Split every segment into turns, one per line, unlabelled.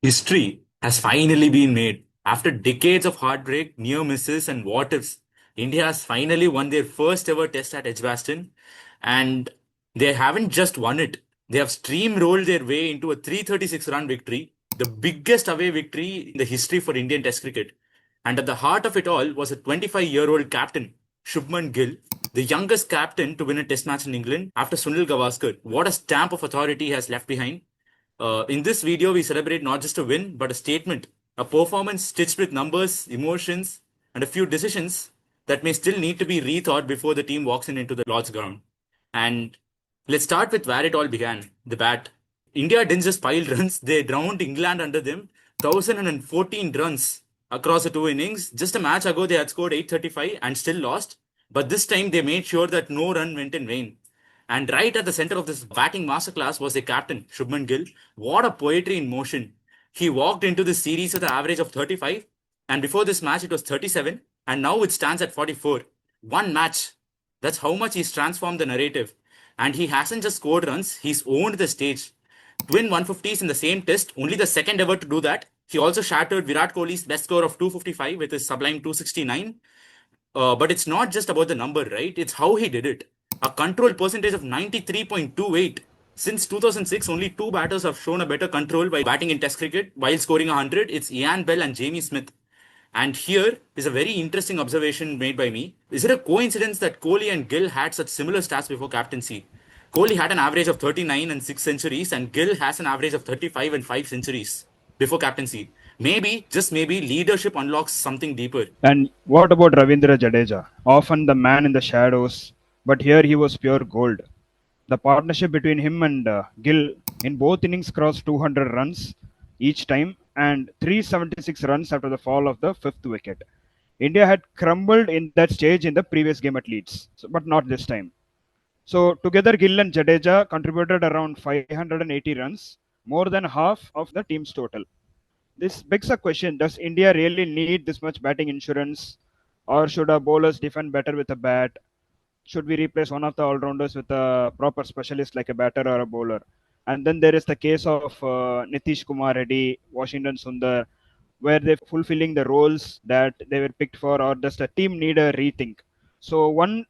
History has finally been made. After decades of heartbreak, near misses, and what ifs, India has finally won their first ever test at Edgbaston. And they haven't just won it, they have steamrolled their way into a 336-run victory, the biggest away victory in the history for Indian Test cricket. And at the heart of it all was a 25-year-old captain, Shubman Gill, the youngest captain to win a test match in England after Sunil Gavaskar. What a stamp of authority he has left behind. In this video, we celebrate not just a win, but a statement, a performance stitched with numbers, emotions, and a few decisions that may still need to be rethought before the team walks in into the Lord's ground. And let's start with where it all began, the bat. India didn't just pile runs, they drowned England under them, 1,014 runs across the two innings. Just a match ago, they had scored 835 and still lost. But this time, they made sure that no run went in vain. And right at the center of this batting masterclass was the captain, Shubman Gill. What a poetry in motion. He walked into this series with an average of 35, and before this match it was 37, and now it stands at 44. One match. That's how much he's transformed the narrative. And he hasn't just scored runs, he's owned the stage. Twin 150s in the same test, only the second ever to do that. He also shattered Virat Kohli's best score of 255 with his sublime 269. But it's not just about the number, right? It's how he did it. A control percentage of 93.28. Since 2006, only two batters have shown a better control by batting in Test cricket while scoring 100. It's Ian Bell and Jamie Smith. And here is a very interesting observation made by me. Is it a coincidence that Kohli and Gill had such similar stats before captaincy? Kohli had an average of 39 and 6 centuries, and Gill has an average of 35 and 5 centuries before captaincy. Maybe, just maybe, leadership unlocks something deeper.
And what about Ravindra Jadeja? Often the man in the shadows, but here he was pure gold. The partnership between him and Gill in both innings crossed 200 runs each time and 376 runs after the fall of the fifth wicket. India had crumbled in that stage in the previous game at Leeds, but not this time. So together, Gill and Jadeja contributed around 580 runs, more than half of the team's total. This begs a question: does India really need this much batting insurance, or should our bowlers defend better with a bat? Should we replace one of the all-rounders with a proper specialist like a batter or a bowler? And then there is the case of Nitish Kumar Reddy, Washington Sundar, where they're fulfilling the roles that they were picked for, or does the team need a rethink? So one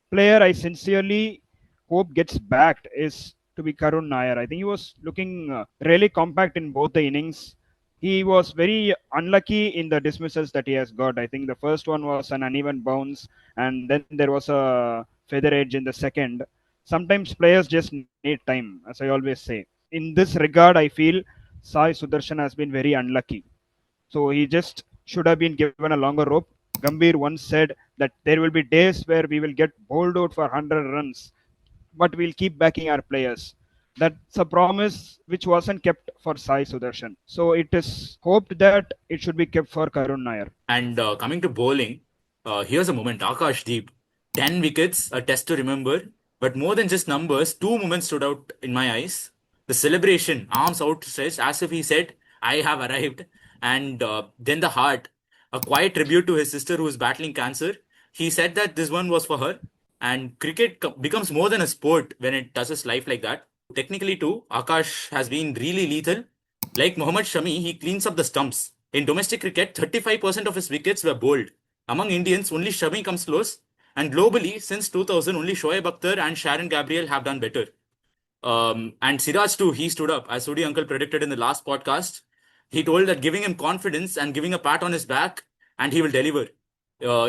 player I sincerely hope gets backed is to be Karun Nair. I think he was looking really compact in both the innings. He was very unlucky in the dismissals that he has got. I think the first one was an uneven bounce, and then there was a feather edge in the second. Sometimes players just need time, as I always say. In this regard, I feel Sai Sudarshan has been very unlucky. So he just should have been given a longer rope. Gambhir once said that there will be days where we will get bowled out for 100 runs, but we'll keep backing our players. That's a promise which wasn't kept for Sai Sudarshan. So it is hoped that it should be kept for Karun Nair.
And coming to bowling, here's a moment. Akash Deep, 10 wickets, a test to remember. But more than just numbers, two moments stood out in my eyes. The celebration, arms outstretched, as if he said, I have arrived. And then the heart, a quiet tribute to his sister who is battling cancer. He said that this one was for her. And cricket becomes more than a sport when it touches life like that. Technically, too, Akash has been really lethal. Like Mohammad Shami, he cleans up the stumps. In domestic cricket, 35% of his wickets were bowled. Among Indians, only Shami comes close. And globally, since 2000, only Shoaib Akhtar and Sharon Gabriel have done better. And Siraj too, he stood up. As Sudi Uncle predicted in the last podcast, he told that giving him confidence and giving a pat on his back, and he will deliver.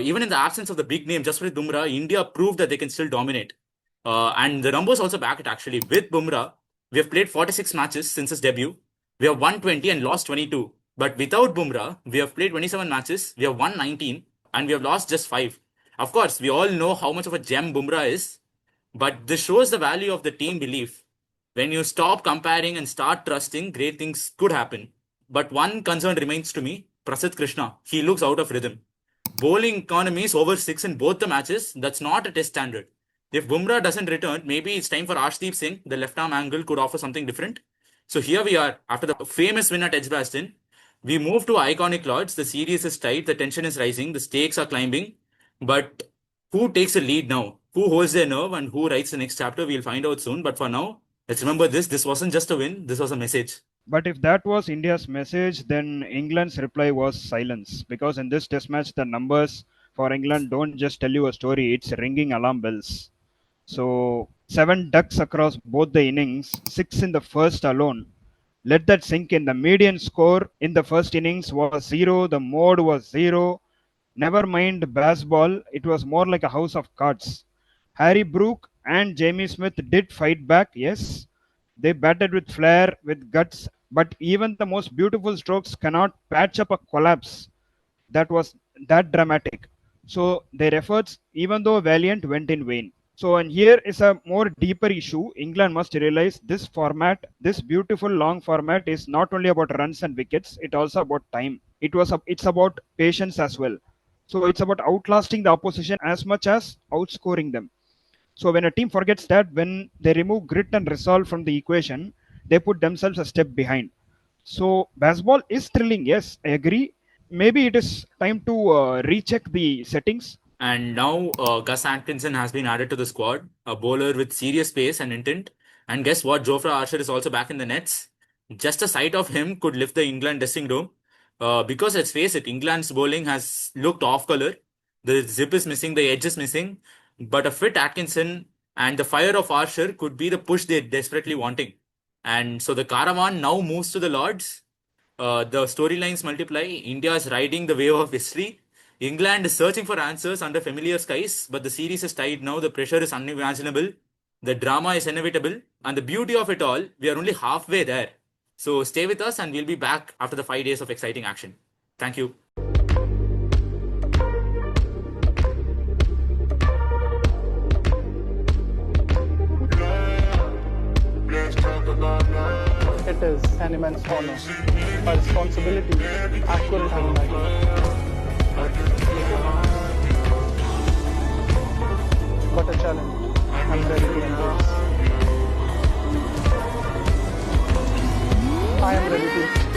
Even in the absence of the big name, Jasprit Bumrah, India proved that they can still dominate. And the numbers also back it actually. With Bumrah, we have played 46 matches since his debut. We have won 20 and lost 22. But without Bumrah, we have played 27 matches, we have won 19, and we have lost just 5. Of course, we all know how much of a gem Bumrah is, but this shows the value of the team belief. When you stop comparing and start trusting, great things could happen. But one concern remains to me, Prasidh Krishna. He looks out of rhythm. Bowling economy is over 6 in both the matches. That's not a test standard. If Bumrah doesn't return, maybe it's time for Arshdeep Singh. The left arm angle could offer something different. So here we are, after the famous win at Edgbaston. We move to iconic Lords. The series is tight, the tension is rising, the stakes are climbing. But who takes the lead now? Who holds their nerve and who writes the next chapter? We'll find out soon. But for now, let's remember this. This wasn't just a win, this was a message.
But if that was India's message, then England's reply was silence. Because in this test match, the numbers for England don't just tell you a story, it's ringing alarm bells. So, 7 ducks across both the innings, 6 in the first alone. Let that sink in. The median score in the first innings was 0, the mode was 0. Never mind Bazball, it was more like a house of cards. Harry Brook and Jamie Smith did fight back, yes. They batted with flair, with guts, but even the most beautiful strokes cannot patch up a collapse that was that dramatic. So their efforts, even though valiant, went in vain. So, and here is a more deeper issue. England must realize this format, this beautiful long format, is not only about runs and wickets, it also about time. It's about patience as well. So it's about outlasting the opposition as much as outscoring them. So when a team forgets that, when they remove grit and resolve from the equation, they put themselves a step behind. So baseball is thrilling, yes, I agree. Maybe it is time to recheck the settings.
And now Gus Atkinson has been added to the squad, a bowler with serious pace and intent. And guess what? Jofra Archer is also back in the nets. Just a sight of him could lift the England dressing room. Because let's face it, England's bowling has looked off color. The zip is missing, the edge is missing. But a fit Atkinson and the fire of Archer could be the push they're desperately wanting. And so the caravan now moves to the Lords. The storylines multiply. India is riding the wave of history. England is searching for answers under familiar skies, but the series is tied now. The pressure is unimaginable. The drama is inevitable. And the beauty of it all, we are only halfway there. So stay with us and we'll be back after the 5 days of exciting action. Thank you.
It is an immense honor, a responsibility I couldn't have imagined. But a challenge I'm ready to embrace. I am ready to